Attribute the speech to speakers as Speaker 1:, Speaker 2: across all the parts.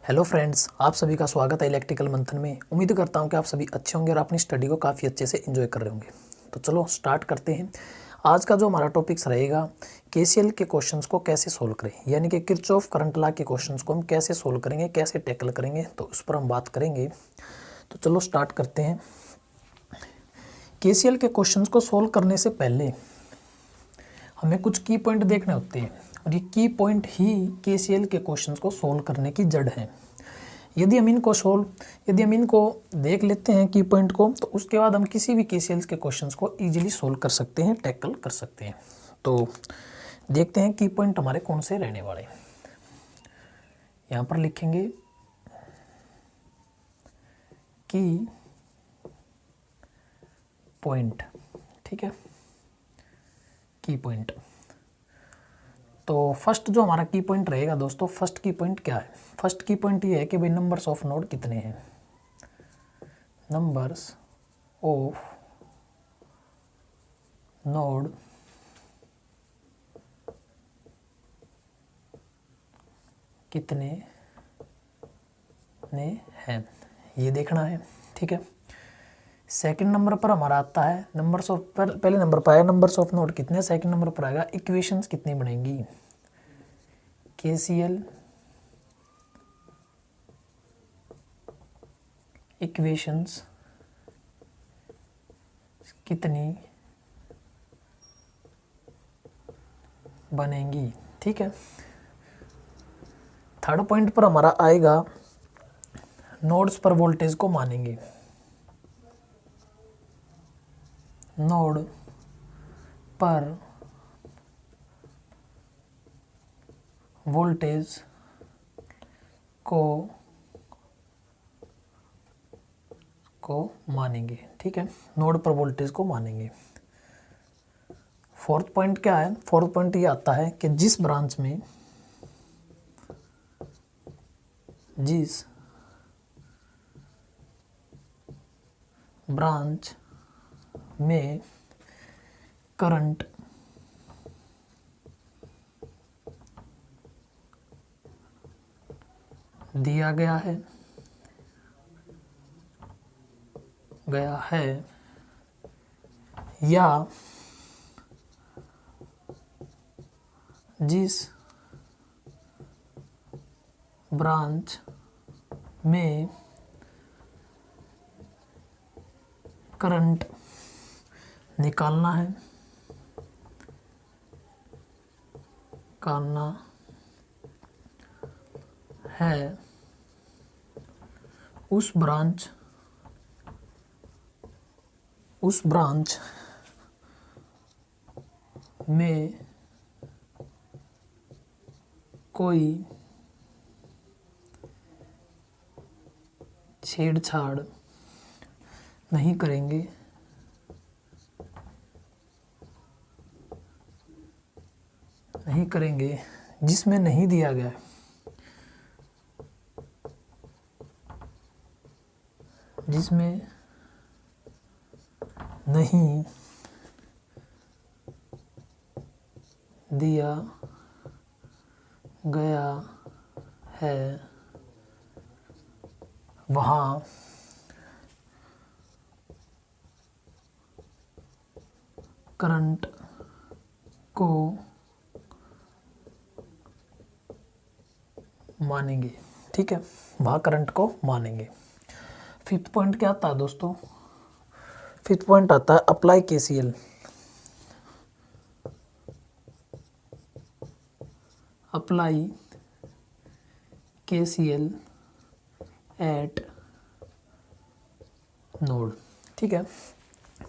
Speaker 1: Hello friends, आप सभी का स्वागत है इलेक्ट्रिकल मंथन में। उम्मीद करता हूं कि आप सभी अच्छे होंगे और अपनी स्टडी को काफ़ी अच्छे से एंजॉय कर रहे होंगे। तो चलो स्टार्ट करते हैं। आज का जो हमारा टॉपिक्स रहेगा, केसीएल के क्वेश्चंस को कैसे सोल्व करें, यानी कि किरचॉफ करंट लॉ के क्वेश्चंस को हम कैसे सोल्व करेंगे, कैसे टैकल करेंगे, तो उस पर हम बात करेंगे। तो चलो स्टार्ट करते हैं। केसीएल के क्वेश्चंस को सोल्व करने से पहले हमें कुछ की पॉइंट देखने होते हैं, और ये की पॉइंट ही केसीएल के क्वेश्चंस को सोल्व करने की जड़ है। यदि हम इनको देख लेते हैं की पॉइंट को, तो उसके बाद हम किसी भी केसीएल के क्वेश्चंस को इजीली सोल्व कर सकते हैं, टैकल कर सकते हैं। तो देखते हैं की पॉइंट हमारे कौन से रहने वाले। यहाँ पर लिखेंगे की पॉइंट, ठीक है, की पॉइंट। तो फर्स्ट जो हमारा की पॉइंट रहेगा दोस्तों, फर्स्ट की पॉइंट क्या है? फर्स्ट की पॉइंट ये है कि भाई नंबर्स ऑफ नोड कितने हैं, नंबर्स ऑफ नोड कितने ने हैं, ये देखना है, ठीक है। सेकंड नंबर पर हमारा आता है नंबर्स ऑफ, पहले नंबर पर आया नंबर्स ऑफ नोड कितने, सेकंड नंबर पर आएगा इक्वेशंस कितनी बनेंगी। केसीएल इक्वेशंस कितनी बनेंगी, ठीक है। थर्ड पॉइंट पर हमारा आएगा नोड्स पर वोल्टेज को मानेंगे, नोड पर वोल्टेज को मानेंगे, ठीक है, नोड पर वोल्टेज को मानेंगे। फोर्थ पॉइंट क्या है? फोर्थ पॉइंट ये आता है कि जिस ब्रांच में करंट दिया गया है या जिस ब्रांच में करंट निकालना है उस ब्रांच में कोई छेड़छाड़ नहीं करेंगे, जिसमें नहीं दिया गया है, जिसमें नहीं दिया गया है वहाँ करंट को मानेंगे, ठीक है, वहाँ करंट को मानेंगे। फिफ्थ पॉइंट क्या आता है दोस्तों? फिफ्थ पॉइंट आता है apply KCL, apply KCL eight node, ठीक है।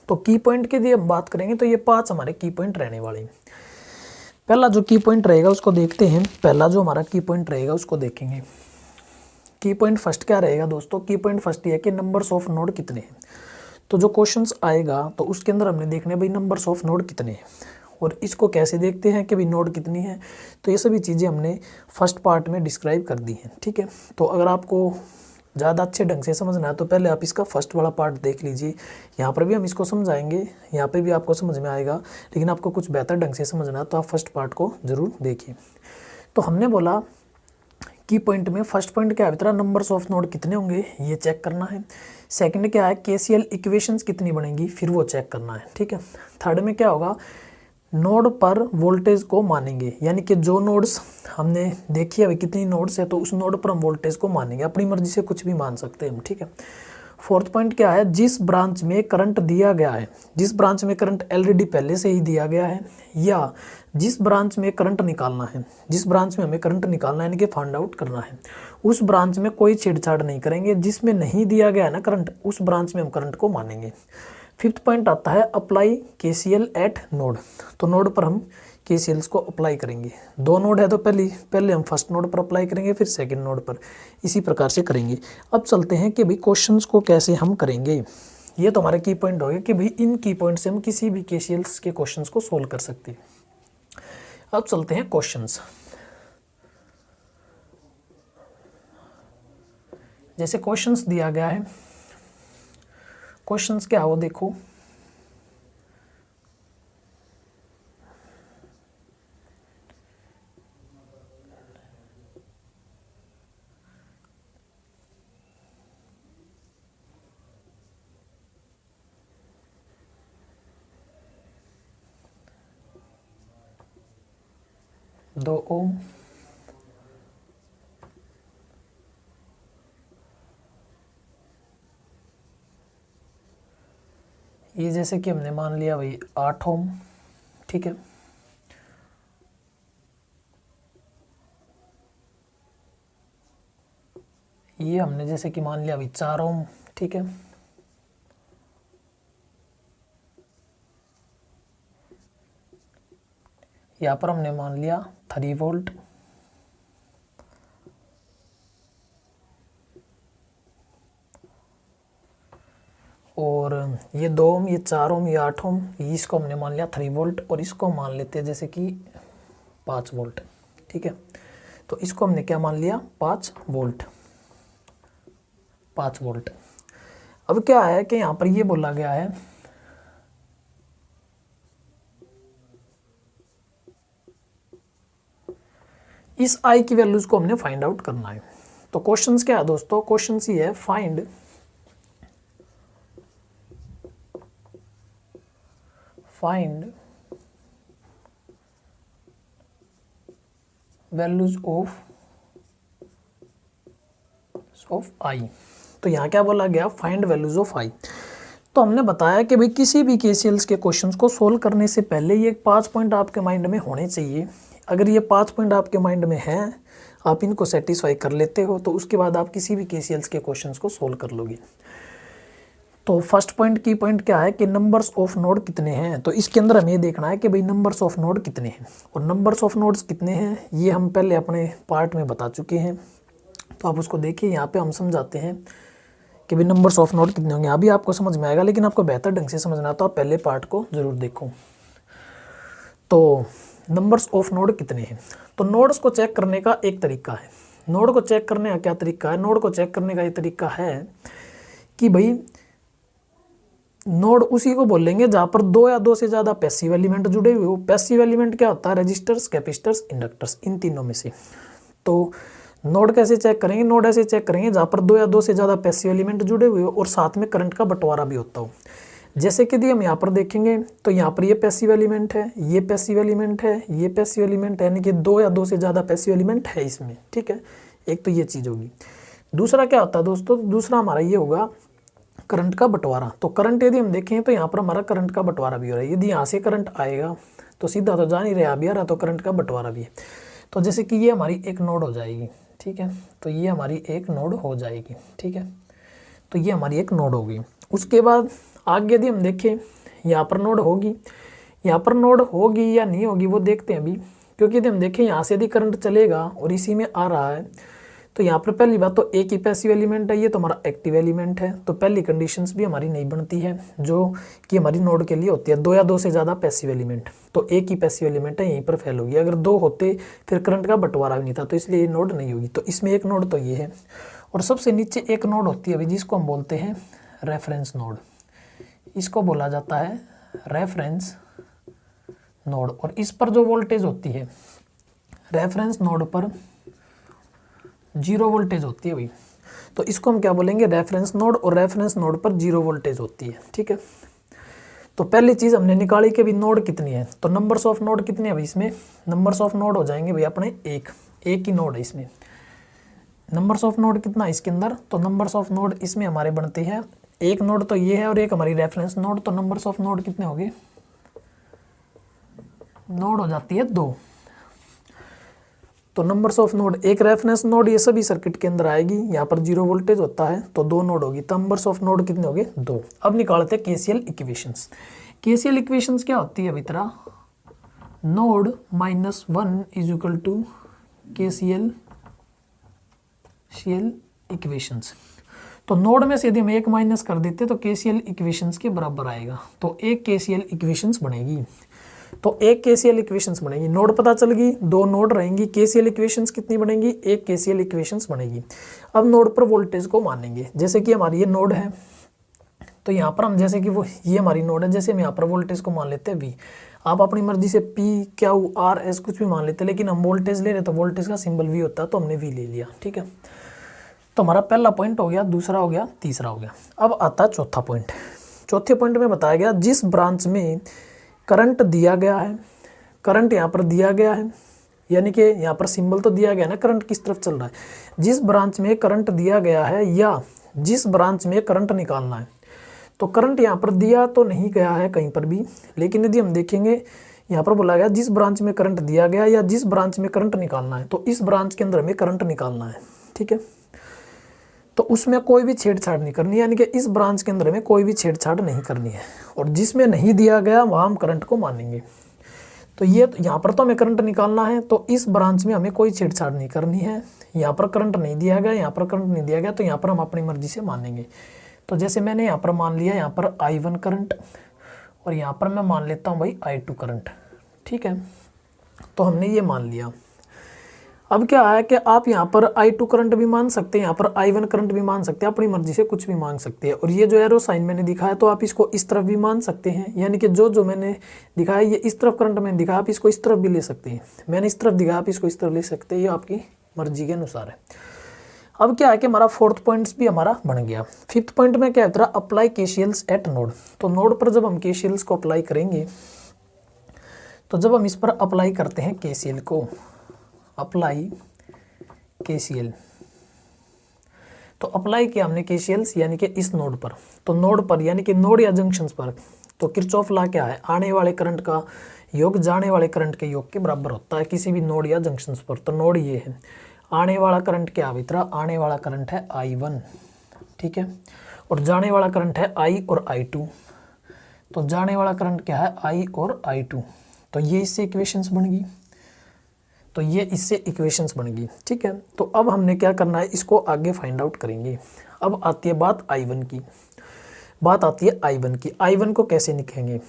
Speaker 1: तो की पॉइंट की यदि हम बात करेंगे तो ये 5 हमारे की पॉइंट रहने वाले हैं। पहला जो की पॉइंट रहेगा उसको देखते हैं। पहला जो हमारा की पॉइंट रहेगा उसको देखेंगे। की पॉइंट फर्स्ट क्या रहेगा दोस्तों? की पॉइंट फर्स्ट ये है कि नंबर्स ऑफ नोड कितने हैं। तो जो क्वेश्चंस आएगा तो उसके अंदर हमने देखने भाई नंबर्स ऑफ नोड कितने हैं, और इसको कैसे देखते हैं कि भाई नोड कितनी है। तो ये सभी चीज़ें हमने फर्स्ट पार्ट में डिस्क्राइब कर दी हैं, ठीक है। तो अगर आपको ज़्यादा अच्छे ढंग से समझना है तो पहले आप इसका फर्स्ट वाला पार्ट देख लीजिए। यहाँ पर भी हम इसको समझाएंगे, यहाँ पे भी आपको समझ में आएगा, लेकिन आपको कुछ बेहतर ढंग से समझना है तो आप फर्स्ट पार्ट को ज़रूर देखिए। तो हमने बोला की पॉइंट में फर्स्ट पॉइंट क्या है बेटा, नंबर्स ऑफ नोड कितने होंगे ये चेक करना है। सेकंड क्या है, केसीएल इक्वेशंस कितनी बनेगी फिर वो चेक करना है, ठीक है। थर्ड में क्या होगा, नोड पर वोल्टेज को मानेंगे, यानी कि जो नोड्स हमने देखी है अभी कितनी नोड्स है तो उस नोड पर हम वोल्टेज को मानेंगे, अपनी मर्जी से कुछ भी मान सकते हैं हम, ठीक है। फोर्थ पॉइंट क्या है, जिस ब्रांच में करंट दिया गया है, जिस ब्रांच में करंट ऑलरेडी पहले से ही दिया गया है, या जिस ब्रांच में करंट निकालना है, जिस ब्रांच में हमें करंट निकालना है यानी कि फाइंड आउट करना है, उस ब्रांच में कोई छेड़छाड़ नहीं करेंगे। जिसमें नहीं दिया गया है ना करंट, उस ब्रांच में हम करंट को मानेंगे। फिफ्थ पॉइंट आता है अप्लाई केसीएल एट नोड, तो नोड पर हम केसीएल्स को अप्लाई करेंगे। दो नोड है तो पहले हम फर्स्ट नोड पर अप्लाई करेंगे फिर सेकंड नोड पर, इसी प्रकार से करेंगे। अब चलते हैं कि भाई क्वेश्चंस को कैसे हम करेंगे। ये तो हमारे की पॉइंट हो गए कि भाई इन की पॉइंट से हम किसी भी केसीएल्स के क्वेश्चंस को सोल्व कर सकते हैं। अब चलते हैं क्वेश्चंस। जैसे क्वेश्चंस दिया गया है, क्वेश्चंस क्या हो देखो, दो ओम, ये जैसे कि हमने मान लिया भाई 8 ओम, ठीक है। ये हमने जैसे कि मान लिया भाई 4 ओम, ठीक है। यहाँ पर हमने मान लिया 3 वोल्ट, और ये 2 ओम, ये 4 ओम, ये 8 ओम, इसको हमने मान लिया 3 वोल्ट, और इसको मान लेते हैं जैसे कि 5 वोल्ट, ठीक है। तो इसको हमने क्या मान लिया, 5 वोल्ट, 5 वोल्ट। अब क्या है कि यहाँ पर ये बोला गया है इस आई की वैल्यूज को हमने फाइंड आउट करना है। तो क्वेश्चंस क्या है दोस्तों, क्वेश्चंस ये है फाइंड वैल्यूज ऑफ आई। तो यहाँ क्या बोला गया, फाइंड वैल्यूज ऑफ आई। तो हमने बताया कि भाई किसी भी केसीएल्स के क्वेश्चंस को सोल्व करने से पहले ये 5 पॉइंट आपके माइंड में होने चाहिए। अगर ये 5 पॉइंट आपके माइंड में हैं, आप इनको सेटिस्फाई कर लेते हो, तो उसके बाद आप किसी भी केसीएल्स के क्वेश्चंस को सोल्व कर लोगे। तो फर्स्ट पॉइंट की पॉइंट क्या है कि नंबर्स ऑफ नोड कितने हैं। तो इसके अंदर हमें ये देखना है कि भाई नंबर्स ऑफ नोड कितने हैं, और नंबर्स ऑफ नोड्स कितने हैं ये हम पहले अपने पार्ट में बता चुके हैं। तो आप उसको देखिए, यहाँ पे हम समझाते हैं कि भाई नंबर्स ऑफ नोड कितने होंगे। अभी आपको समझ में आएगा, लेकिन आपको बेहतर ढंग से समझना है तो आप पहले पार्ट को जरूर देखो। तो नंबर्स ऑफ नोड कितने हैं, तो नोड्स को चेक करने का एक तरीका है। नोड को चेक करने का क्या तरीका है, नोड को चेक करने का ये तरीका है कि भाई नोड उसी को बोलेंगे जहाँ पर 2 या 2 से ज़्यादा पैसिव एलिमेंट जुड़े हुए हो। पैसिव एलिमेंट क्या होता है, रेजिस्टर्स, कैपेसिटर्स, इंडक्टर्स, इन तीनों में से। तो नोड कैसे चेक करेंगे, नोड ऐसे चेक करेंगे जहाँ पर 2 या 2 से ज़्यादा पैसिव एलिमेंट जुड़े हुए हो और साथ में करंट का बंटवारा भी होता हो। जैसे कि हम यहाँ पर देखेंगे तो यहाँ पर ये पैसिव एलिमेंट है, ये पैसिव एलिमेंट है, ये पैसिव एलिमेंट है, यानी कि 2 या 2 से ज़्यादा पैसिव एलिमेंट है इसमें, ठीक है। एक तो ये चीज़ होगी। दूसरा क्या होता है दोस्तों, दूसरा हमारा ये होगा करंट का बंटवारा। तो करंट यदि हम देखें तो यहाँ पर हमारा करंट का बंटवारा भी हो रहा है। यदि यहाँ से करंट आएगा तो सीधा तो जा नहीं रहा, अभी आ रहा, तो करंट का बंटवारा भी है। तो जैसे कि ये हमारी एक नोड हो जाएगी, ठीक है। तो ये हमारी एक नोड हो जाएगी, ठीक है। तो ये हमारी एक नोड होगी। उसके बाद आगे यदि हम देखें, यहाँ पर नोड होगी, यहाँ पर नोड होगी या नहीं होगी वो देखते हैं अभी। क्योंकि यदि हम देखें यहाँ से यदि करंट चलेगा और इसी में आ रहा है, तो यहाँ पर पहली बात तो एक ही पैसिव एलिमेंट है, ये तो हमारा एक्टिव एलिमेंट है। तो पहली कंडीशंस भी हमारी नहीं बनती है जो कि हमारी नोड के लिए होती है, 2 या 2 से ज़्यादा पैसिव एलिमेंट। तो एक ही पैसिव एलिमेंट है, यहीं पर फेल होगी। अगर 2 होते फिर करंट का बंटवारा भी नहीं था, तो इसलिए ये नोड नहीं होगी। तो इसमें एक नोड तो ये है, और सबसे नीचे एक नोड होती है अभी जिसको हम बोलते हैं रेफरेंस नोड। इसको बोला जाता है रेफरेंस नोड। और इस पर जो वोल्टेज होती है रेफरेंस नोड पर, जीरो वोल्टेज होती है भाई। तो इसको हम क्या बोलेंगे, रेफरेंस नोड, और रेफरेंस नोड पर जीरो वोल्टेज होती है। ठीक है, तो पहली चीज़ हमने निकाली कि भाई नोड कितनी है, तो नंबर्स ऑफ नोड कितने हैं भाई, इसमें नंबर्स ऑफ नोड हो जाएंगे भाई अपने एक ही नोड है इसमें। नंबर्स ऑफ नोड कितना है इसके अंदर, तो नंबर्स ऑफ नोड इसमें हमारे बनते हैं, एक नोड तो ये है और एक हमारी रेफरेंस नोड, तो नंबर्स ऑफ नोड कितने हो गए, नोड हो जाती है 2। तो नंबर्स ऑफ नोड, एक रेफरेंस नोड ये सभी सर्किट के अंदर आएगी, यहाँ पर जीरो वोल्टेज होता है तो 2 नोड होगी, तो नंबर्स ऑफ नोड कितने हो गए 2। अब निकालते हैं केसीएल इक्वेशंस। केसीएल इक्वेशंस क्या होती है मित्रा, node -1 is equal to KCL equations. तो नोड में से यदि हम एक माइनस कर देते तो केसीएल इक्वेशंस के बराबर आएगा, तो एक केसीएल इक्वेशंस बनेगी। तो एक केसीएल इक्वेशंस बनेगी, नोड पता चल गई, 2 नोड रहेंगी, केसीएल इक्वेशंस कितनी बनेगी, एक केसीएल इक्वेशंस बनेगी। अब नोड पर वोल्टेज को मानेंगे, जैसे कि हमारी ये नोड है, तो यहाँ पर हम जैसे कि वो ये हमारी नोड है, जैसे हम यहाँ पर वोल्टेज को मान लेते हैं V। आप अपनी मर्जी से P, Q, R, S कुछ भी मान लेते हैं, लेकिन हम वोल्टेज ले रहे तो वोल्टेज का सिंबल V होता है, तो हमने V ले लिया। ठीक है, तो हमारा पहला पॉइंट हो गया, दूसरा हो गया, तीसरा हो गया। अब आता है चौथा पॉइंट। चौथे पॉइंट में बताया गया जिस ब्रांच में करंट दिया गया है, करंट यहाँ पर दिया गया है, यानी कि यहाँ पर सिंबल तो दिया गया ना करंट किस तरफ चल रहा है, जिस ब्रांच में करंट दिया गया है या जिस ब्रांच में करंट निकालना है। तो करंट यहाँ पर दिया तो नहीं गया है कहीं पर भी, लेकिन यदि हम देखेंगे यहाँ पर बोला गया जिस ब्रांच में करंट दिया गया या जिस ब्रांच में करंट निकालना है, तो इस ब्रांच के अंदर हमें करंट निकालना है। ठीक है, तो उसमें कोई भी छेड़छाड़ नहीं करनी है, यानी कि इस ब्रांच के अंदर में कोई भी छेड़छाड़ नहीं करनी है, और जिसमें नहीं दिया गया वहाँ हम करंट को मानेंगे। तो ये यहाँ पर तो हमें करंट निकालना है, तो इस ब्रांच में हमें कोई छेड़छाड़ नहीं करनी है। यहाँ पर करंट नहीं दिया गया, यहाँ पर करंट नहीं दिया गया, तो यहाँ पर हम अपनी मर्जी से मानेंगे। तो जैसे मैंने यहाँ पर मान लिया, यहाँ पर I1 करंट, और यहाँ पर मैं मान लेता हूँ भाई I2 करंट। ठीक है, तो हमने ये मान लिया। अब क्या है कि आप यहाँ पर I2 करंट भी मान सकते हैं, यहाँ पर I1 करंट भी मान सकते हैं, अपनी मर्जी से कुछ भी मान सकते हैं। और ये जो एरो साइन मैंने दिखाया, तो आप इसको इस तरफ भी मान सकते हैं, यानी कि जो मैंने दिखाया ये इस तरफ करंट मैंने दिखाया, आप इसको इस तरफ भी ले सकते हैं। मैंने इस तरफ दिखाया, आप इसको इस तरफ ले सकते हैं, ये आपकी मर्जी के अनुसार है। अब क्या है कि हमारा फोर्थ पॉइंट्स भी हमारा बन गया। फिफ्थ पॉइंट में क्या है, अप्लाई केसीएल्स एट नोड। तो नोड पर जब हम केसीएल्स को अप्लाई करेंगे, तो जब हम इस पर अप्लाई करते हैं केसीएल को, अप्लाई केसीएल, तो अप्लाई किया हमने केसीएल्स यानी कि इस नोड पर। तो नोड पर यानी कि नोड या जंक्शंस पर, तो किरचॉफ लॉ क्या है, आने वाले करंट का योग जाने वाले करंट के योग के बराबर होता है किसी भी नोड या जंक्शंस पर। तो नोड ये है, आने वाला करंट क्या है मित्रा, आने वाला करंट है I1। ठीक है, और जाने वाला करंट है I और I2। तो जाने वाला करंट क्या है, I और I2। तो ये इससे इक्वेशंस बन गई, तो ये इससे इक्वेशंस बन गई। ठीक है, तो अब हमने क्या करना है, इसको आगे फाइंड आउट करेंगे। अब आती है बात I1 की, बात आती है I1 की। I1 को कैसे लिखेंगे,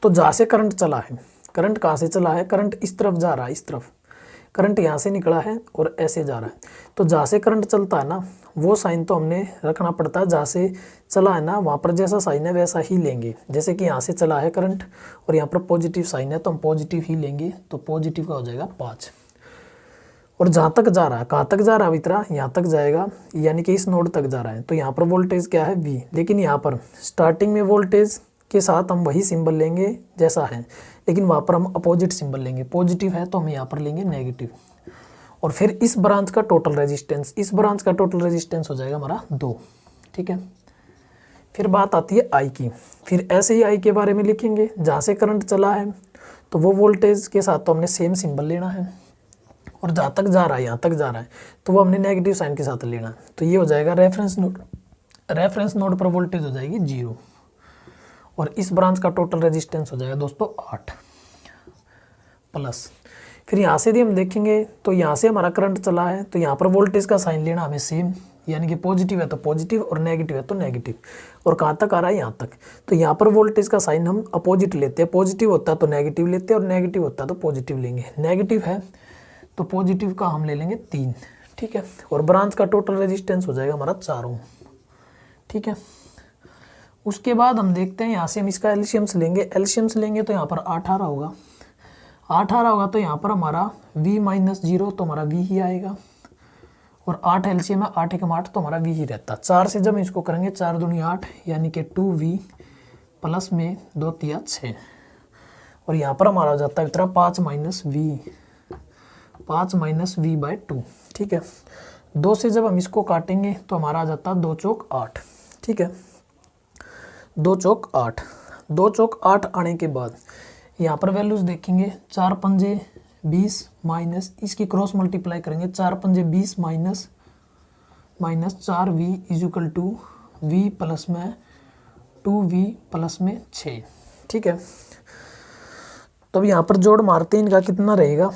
Speaker 1: तो जहाँ से करंट चला है, करंट कहाँ से चला है, करंट इस तरफ जा रहा है, इस तरफ करंट यहाँ से निकला है और ऐसे जा रहा है। तो जहाँ से करंट चलता है ना, वो साइन तो हमने रखना पड़ता है, जहाँ से चला है ना वहाँ पर जैसा साइन है वैसा ही लेंगे। जैसे कि यहाँ से चला है करंट और यहाँ पर पॉजिटिव साइन है, तो हम पॉजिटिव ही लेंगे, तो पॉजिटिव का हो जाएगा 5। और जहाँ तक जा रहा है, कहाँ तक जा रहा है मित्रा, यहाँ तक जाएगा, यानी कि इस नोड तक जा रहा है। तो यहाँ पर वोल्टेज क्या है V, लेकिन यहाँ पर स्टार्टिंग में वोल्टेज के साथ हम वही सिंबल लेंगे जैसा है, लेकिन वहाँ पर हम अपोजिट सिंबल लेंगे। पॉजिटिव है तो हम यहाँ पर लेंगे नेगेटिव। और फिर इस ब्रांच का टोटल रेजिस्टेंस, इस ब्रांच का टोटल रेजिस्टेंस हो जाएगा हमारा 2। ठीक है, फिर बात आती है I की। फिर ऐसे ही I के बारे में लिखेंगे, जहाँ से करंट चला है तो वो वोल्टेज के साथ तो हमने सेम सिंबल लेना है, और जहाँ तक जा रहा है, यहाँ तक जा रहा है, तो वो हमने नेगेटिव साइन के साथ लेना है। तो ये हो जाएगा रेफरेंस नोड, रेफरेंस नोड पर वोल्टेज हो जाएगी 0, और इस ब्रांच का टोटल रेजिस्टेंस हो जाएगा दोस्तों 8 प्लस। फिर यहाँ से भी हम देखेंगे, तो यहाँ से हमारा करंट चला है, तो यहाँ पर वोल्टेज का साइन लेना हमें सेम, यानी कि पॉजिटिव है तो पॉजिटिव और नेगेटिव है तो नेगेटिव। और कहाँ तक आ रहा है, यहाँ तक। तो यहाँ पर वोल्टेज का साइन हम अपोजिट लेते हैं, पॉजिटिव होता है तो नेगेटिव लेते हैं और नेगेटिव होता है तो पॉजिटिव लेंगे। नेगेटिव है तो पॉजिटिव का हम ले लेंगे 3। ठीक है, और ब्रांच का टोटल रेजिस्टेंस हो जाएगा हमारा 4 ओम। ठीक है, उसके बाद हम देखते हैं, यहाँ से हम इसका एलसीएम्स लेंगे, एलसीएम्स लेंगे तो यहाँ पर 18 होगा, 18 होगा, तो यहाँ पर हमारा V - 0 तो हमारा V ही आएगा। और 8 एलसीएम में 8 एकम 8 तो हमारा वी ही रहता। 4 से जब इसको करेंगे 4 दूनी 8 यानी कि 2v प्लस में 2 तिया 6 और यहाँ पर हमारा हो जाता है इतना 5 माइनस वी बाय 2। ठीक है, 2 से जब हम इसको काटेंगे तो हमारा आ जाता है 2 चौक 8। ठीक है, 2 चौक 8, 2 चौक 8 आने के बाद यहाँ पर वैल्यूज देखेंगे 4 पंजे 20 माइनस इसकी क्रॉस मल्टीप्लाई करेंगे 4 पंजे 20 minus 4v is equal to v plus में 2v प्लस में 6। ठीक है, तो अब यहाँ पर जोड़ मारते हैं, इनका कितना रहेगा,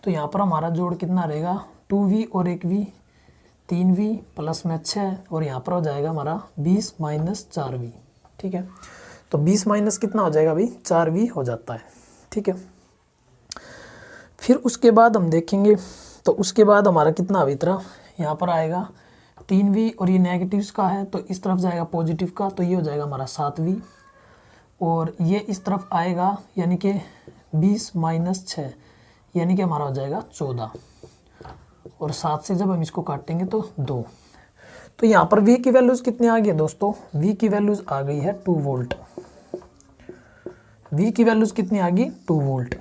Speaker 1: तो यहाँ पर हमारा जोड़ कितना रहेगा 2v और 1v 3v प्लस में 6 और यहाँ पर हो जाएगा हमारा 20 माइनस 4v। ठीक है, तो 20 माइनस कितना हो जाएगा भाई 4v हो जाता है। ठीक है, फिर उसके बाद हम देखेंगे तो उसके बाद हमारा कितना अभी तरह यहाँ पर आएगा 3v और ये नेगेटिव्स का है तो इस तरफ जाएगा पॉजिटिव का, तो ये हो जाएगा हमारा 7v और ये इस तरफ आएगा यानी कि 20 माइनस 6 यानी कि हमारा हो जाएगा 14 और 7 से जब हम इसको काटेंगे तो 2। तो यहाँ पर v की वैल्यूज़ कितनी आ गई है दोस्तों, v की वैल्यूज़ आ गई है 2 वोल्ट। v की वैल्यूज़ कितनी आ गई 2 वोल्ट।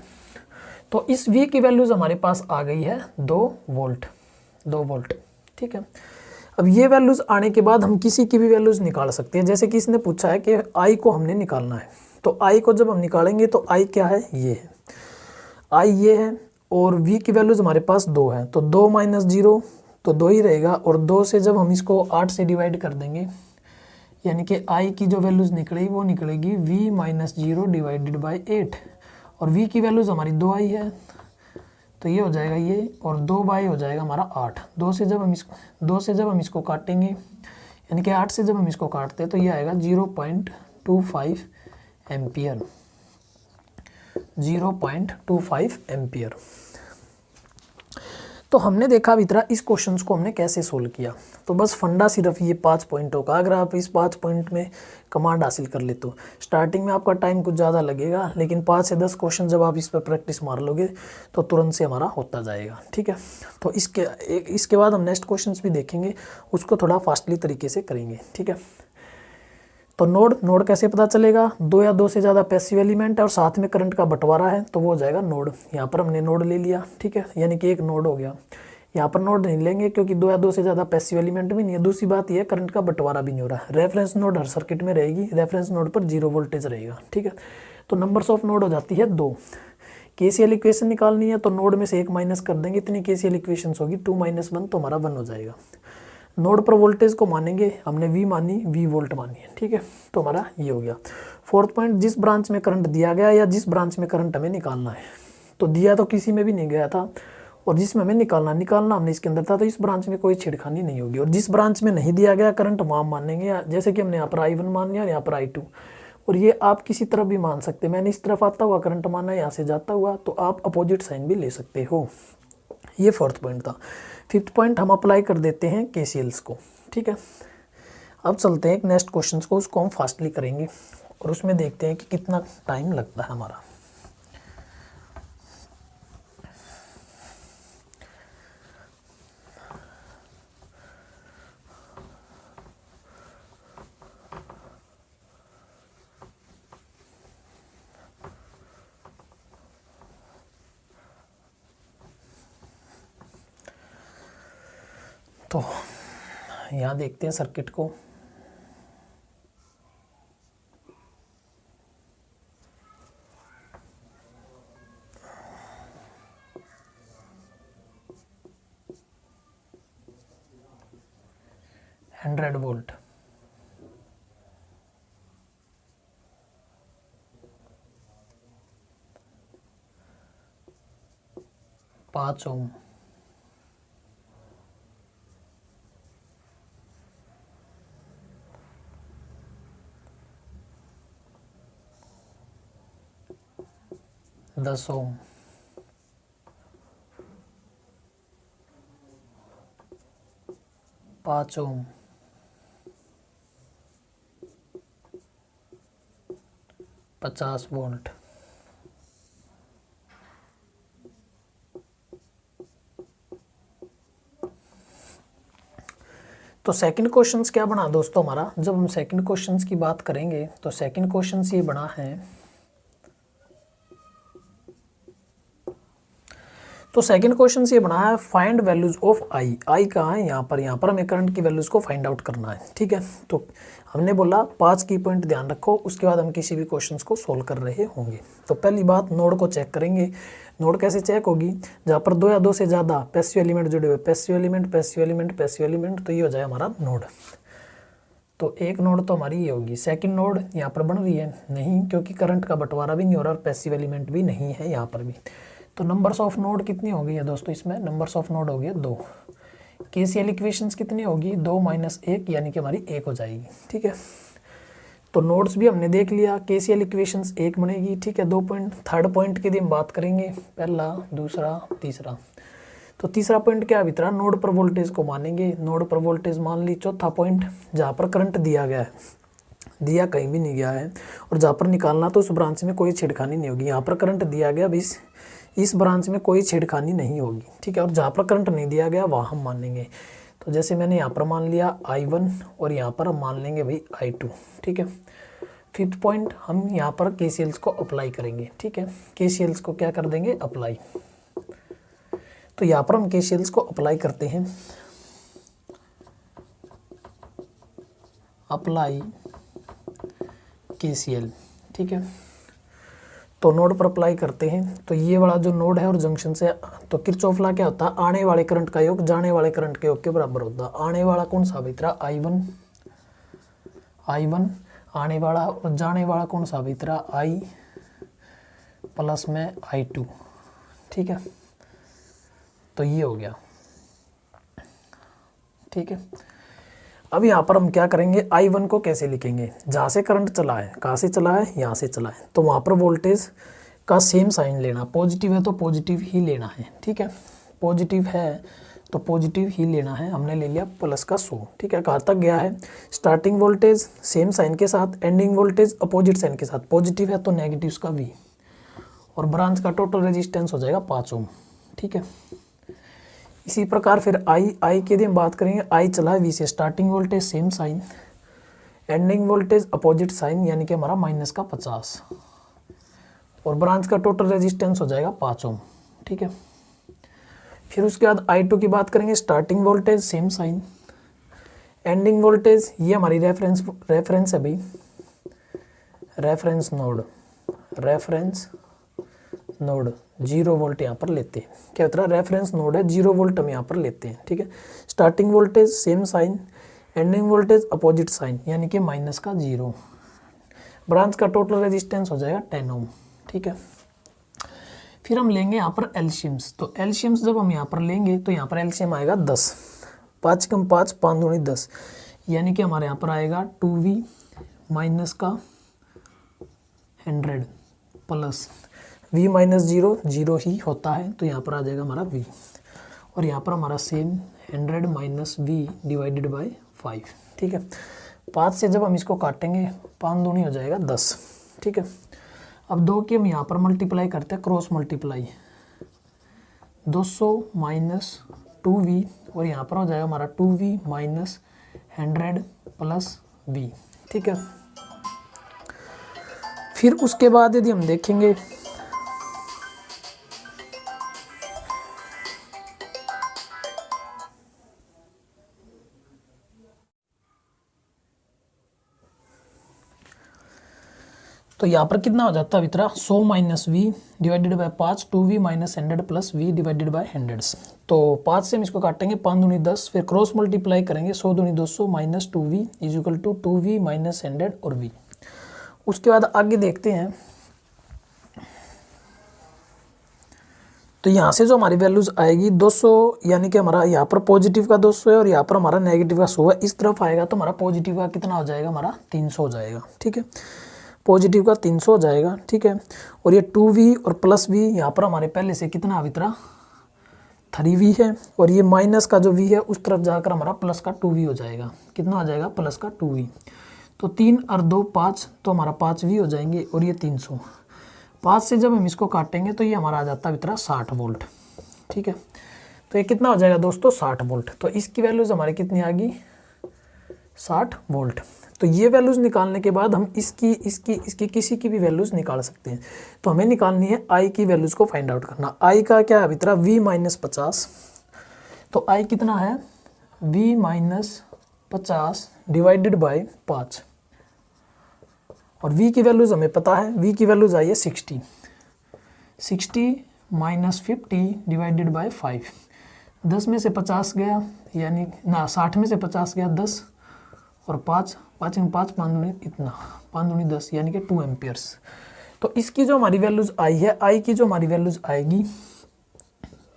Speaker 1: तो इस v की वैल्यूज़ हमारे पास आ गई है 2 वोल्ट। ठीक है, अब ये वैल्यूज़ आने के बाद हम किसी की भी वैल्यूज़ निकाल सकते हैं। जैसे कि इसने पूछा है कि i को हमने निकालना है, तो i को जब हम निकालेंगे तो i क्या है, ये है i, ये है और v की वैल्यूज़ हमारे पास 2 है तो 2 माइनस 0 तो 2 ही रहेगा और 2 से जब हम इसको 8 से डिवाइड कर देंगे यानी कि i की जो वैल्यूज़ निकलेगी वो निकलेगी v माइनस 0 डिवाइडेड बाई 8 और v की वैल्यूज़ हमारी 2i है तो ये हो जाएगा ये और 2 बाई हो जाएगा हमारा 8। 2 से जब हम इसको काटेंगे यानी कि 8 से जब हम इसको काटते हैं तो ये आएगा 0.25 एम्पियर, 0.25 एम्पियर। तो हमने देखा अभी तरह इस क्वेश्चंस को हमने कैसे सोल्व किया। तो बस फंडा सिर्फ ये 5 पॉइंटों का, अगर आप इस 5 पॉइंट में कमांड हासिल कर ले तो स्टार्टिंग में आपका टाइम कुछ ज़्यादा लगेगा लेकिन 5 से 10 क्वेश्चन जब आप इस पर प्रैक्टिस मार लोगे तो तुरंत से हमारा होता जाएगा। ठीक है, तो इसके बाद हम नेक्स्ट क्वेश्चन भी देखेंगे, उसको थोड़ा फास्टली तरीके से करेंगे। ठीक है, तो नोड कैसे पता चलेगा, 2 या 2 से ज़्यादा पैसिव एलिमेंट है और साथ में करंट का बंटवारा है तो वो हो जाएगा नोड। यहाँ पर हमने नोड ले लिया। ठीक है, यानी कि एक नोड हो गया। यहाँ पर नोड नहीं लेंगे क्योंकि 2 या 2 से ज़्यादा पैसिव एलिमेंट भी नहीं है। दूसरी बात ये करंट का बंटवारा भी नहीं हो रहा है। रेफरेंस नोड हर सर्किट में रहेगी, रेफरेंस नोड पर 0 वोल्टेज रहेगा। ठीक है, तो नंबर्स ऑफ नोड हो जाती है 2। केसीएल इक्वेशन निकालनी है तो नोड में से 1 माइनस कर देंगे, इतनी केसीएल इक्वेशन होगी, 2 माइनस 1 तो हमारा 1 हो जाएगा। नोड पर वोल्टेज को मानेंगे, हमने V मानी, V वोल्ट मानी है। ठीक है, तो हमारा ये हो गया। 4th पॉइंट, जिस ब्रांच में करंट दिया गया या जिस ब्रांच में करंट हमें निकालना है, तो दिया तो किसी में भी नहीं गया था और जिसमें हमें निकालना हमने इसके अंदर था तो इस ब्रांच में कोई छेड़खानी नहीं होगी। और जिस ब्रांच में नहीं दिया गया करंट वहाँ मानेंगे, जैसे कि हमने यहाँ पर I1 मान लिया और यहाँ पर I2 और ये आप किसी तरफ भी मान सकते हैं। मैंने इस तरफ आता हुआ करंट माना, यहाँ से जाता हुआ, तो आप अपोजिट साइन भी ले सकते हो। ये 4th पॉइंट था। 5th पॉइंट हम अप्लाई कर देते हैं केसीएल्स को। ठीक है, अब चलते हैं एक नेक्स्ट क्वेश्चन को, उसको हम फास्टली करेंगे और उसमें देखते हैं कि कितना टाइम लगता है हमारा। तो यहाँ देखते हैं सर्किट को। हंड्रेड वोल्ट, 5 ओम, 10 ओम, 5 ओम, 50 वोल्ट, 10 तो सेकंड क्वेश्चन क्या बना दोस्तों हमारा, जब हम सेकंड क्वेश्चन की बात करेंगे तो सेकंड क्वेश्चन ये बना है, तो सेकंड क्वेश्चन ये बना है फाइंड वैल्यूज ऑफ आई। आई कहाँ है, यहाँ पर हमें करंट की वैल्यूज को फाइंड आउट करना है। ठीक है, तो हमने बोला 5 की पॉइंट ध्यान रखो, उसके बाद हम किसी भी क्वेश्चंस को सोल्व कर रहे होंगे। तो पहली बात नोड को चेक करेंगे। नोड कैसे चेक होगी, जहाँ पर 2 या 2 से ज़्यादा पैसिव एलिमेंट जुड़े हुए, पैसिव एलिमेंट, तो ये हो जाए हमारा नोड। तो एक नोड तो हमारी ये होगी। सेकंड नोड यहाँ पर बन रही है नहीं, क्योंकि करंट का बंटवारा भी नहीं हो रहा और पैसिव एलिमेंट भी नहीं है यहाँ पर भी। तो नंबर्स ऑफ नोड कितनी हो गई है दोस्तों, इसमें नंबर्स ऑफ नोड हो गई 2। केसीएल इक्वेशंस कितनी होगी, 2 - 1 यानी कि हमारी 1 हो जाएगी। ठीक है, तो नोड्स भी हमने देख लिया, केसीएल इक्वेशंस 1 बनेगी। ठीक है, 2 पॉइंट। थर्ड पॉइंट के लिए हम बात करेंगे, पहला, दूसरा, तीसरा। तो तीसरा पॉइंट क्या है, नोड पर वोल्टेज को मानेंगे। नोड पर वोल्टेज मान ली। चौथा पॉइंट, जहाँ पर करंट दिया गया है, दिया कहीं भी नहीं गया है, और जहाँ पर निकालना तो उस ब्रांच में कोई छेड़खानी नहीं होगी। यहाँ पर करंट दिया गया, भी इस ब्रांच में कोई छेड़खानी नहीं होगी। ठीक है, और जहाँ पर करंट नहीं दिया गया वहाँ हम मान लेंगे। तो जैसे मैंने यहाँ पर मान लिया I1 और यहाँ पर हम मान लेंगे भाई I2। ठीक है, फिफ्थ पॉइंट, हम यहाँ पर KCLs को अप्लाई करेंगे। ठीक है, KCLs को क्या कर देंगे, अप्लाई। तो यहाँ पर हम KCLs को अप्लाई करते हैं, अप्लाई KCL। ठीक है, तो नोड पर अप्लाई करते हैं। तो ये वाला जो नोड है और जंक्शन से, तो किरचॉफ लॉ क्या होता है, आने वाले करंट का योग जाने वाले करंट के योग के बराबर होता है। आने वाला कौन सा बीत रहा, I1 आने वाला, और जाने वाला कौन सा बीत रहा, I प्लस में I2। ठीक है, तो ये हो गया। ठीक है, अब यहाँ पर हम क्या करेंगे, I1 को कैसे लिखेंगे, जहाँ से करंट चला है, कहाँ से चला है, यहाँ से चला है, तो वहाँ पर वोल्टेज का सेम साइन लेना। पॉजिटिव है तो पॉजिटिव ही लेना है। ठीक है, पॉजिटिव है तो पॉजिटिव ही लेना है। हमने ले लिया प्लस का 100। ठीक है, कहाँ तक गया है, स्टार्टिंग वोल्टेज सेम साइन के साथ, एंडिंग वोल्टेज अपोजिट साइन के साथ। पॉजिटिव है तो नेगेटिव का V, और ब्रांच का टोटल रेजिस्टेंस हो जाएगा 5 ओम। ठीक है, इसी प्रकार फिर आई के लिए हम बात करेंगे। आई चला है V से, starting voltage same sign, ending voltage opposite sign यानी कि हमारा माइनस का 50, और ब्रांच का टोटल रेजिस्टेंस हो जाएगा 5 ओम। ठीक है, फिर उसके बाद I2 की बात करेंगे। Starting voltage same sign, ending voltage, ये हमारी रेफरेंस है भाई, रेफरेंस नोड 0 वोल्ट यहाँ पर लेते हैं। क्या होता है, रेफरेंस नोड है, 0 वोल्ट हम यहाँ पर लेते हैं। ठीक है, starting voltage same sign, ending voltage opposite sign यानी कि माइनस का 0, ब्रांच का टोटल रेजिस्टेंस हो जाएगा 10 ओम। ठीक है, फिर हम लेंगे यहाँ पर एलसीएम्स। तो एलसीएम्स जब हम यहाँ पर लेंगे तो यहाँ पर एलसीएम आएगा 10, 5 कम 5, 5 दूनी 10, यानी कि हमारे यहाँ पर आएगा 2V माइनस का 100 प्लस V माइनस 0 0 ही होता है, तो यहाँ पर आ जाएगा हमारा V, और यहाँ पर हमारा same 100 minus V divided by 5। ठीक है, 5 से जब हम इसको काटेंगे 5 दूनी हो जाएगा 10। ठीक है, अब 2 की हम यहाँ पर मल्टीप्लाई करते हैं, क्रॉस मल्टीप्लाई, 200 माइनस 2V, और यहाँ पर हो जाएगा हमारा 2V माइनस 100 प्लस V। ठीक है, फिर उसके बाद यदि हम देखेंगे तो यहाँ पर कितना हो जाता है मित्रा, 100 minus V divided by 5, 2V minus 100 plus V divided by 100। तो 5 से हम इसको काटेंगे, 5 दूनी 10, फिर क्रॉस मल्टीप्लाई करेंगे, 100 दूनी 200 minus 2V is equal to 2V minus 100 और V। उसके बाद आगे देखते हैं, तो यहाँ से जो हमारी वैल्यूज आएगी 200, यानी कि हमारा यहाँ पर पॉजिटिव का 200 है और यहाँ पर हमारा नेगेटिव का 100 है। इस तरफ आएगा तो हमारा पॉजिटिव का कितना हो जाएगा, हमारा 300 हो जाएगा। ठीक है, पॉजिटिव का 300 हो जाएगा। ठीक है, और ये 2V और प्लस V यहाँ पर हमारे पहले से कितना वितरा 3V है, और ये माइनस का जो V है उस तरफ जाकर हमारा प्लस का 2V हो जाएगा। कितना हो जाएगा, प्लस का 2V। तो 3 और 2 5, तो हमारा 5V हो जाएंगे, और ये 300। 5 से जब हम इसको काटेंगे तो ये हमारा आ जाता है वितरा 60 वोल्ट। ठीक है, तो ये कितना हो जाएगा दोस्तों, 60 वोल्ट। तो इसकी वैल्यूज हमारी कितनी आ गई, 60 वोल्ट। तो ये वैल्यूज़ निकालने के बाद हम इसकी किसी की भी वैल्यूज़ निकाल सकते हैं। तो हमें निकालनी है आई की वैल्यूज़ को फाइंड आउट करना। आई का क्या है मित्रा, V-50। तो आई कितना है, V-50 डिवाइडेड बाय 5, और V की वैल्यूज़ हमें पता है, V की वैल्यूज़ आई है 60 माइनस 50 डिवाइडेड बाय 5। 10 में से 50 गया, यानी ना 60 में से 50 गया 10, और 5 में 5 दूनी इतना, 5 दूनी 10, यानी कि 2 एम्पियर्स। तो इसकी जो हमारी वैल्यूज़ आई है, आई की जो हमारी वैल्यूज़ आएगी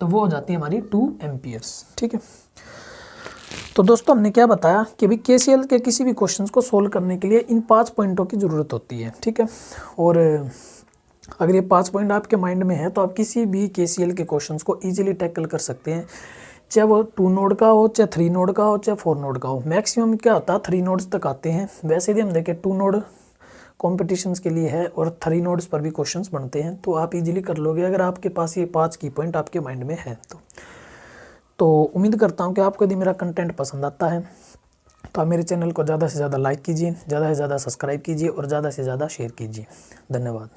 Speaker 1: तो वो हो जाती है हमारी 2 एम्पियर्स। ठीक है। तो दोस्तों हमने क्या बताया कि भाई केसीएल के किसी भी क्वेश्चंस को सोल्व करने के लिए इन 5 पॉइंटों की ज़रूरत होती है। ठीक है। और अगर ये 5 पॉइंट आपके माइंड में है तो आप किसी भी केसीएल के क्वेश्चंस को इजीली टैकल कर सकते हैं, चाहे वो 2 नोड का हो, चाहे 3 नोड का हो, चाहे 4 नोड का हो। मैक्सिमम क्या होता है 3 नोड्स तक आते हैं। वैसे भी हम देखें 2 नोड कॉम्पिटिशन्स के लिए है और 3 नोड्स पर भी क्वेश्चंस बनते हैं, तो आप इजीली कर लोगे अगर आपके पास ये 5 की पॉइंट आपके माइंड में है तो उम्मीद करता हूँ कि आपको यदि मेरा कंटेंट पसंद आता है तो आप मेरे चैनल को ज़्यादा से ज़्यादा लाइक कीजिए, ज़्यादा से ज़्यादा सब्सक्राइब कीजिए और ज़्यादा से ज़्यादा शेयर कीजिए। धन्यवाद।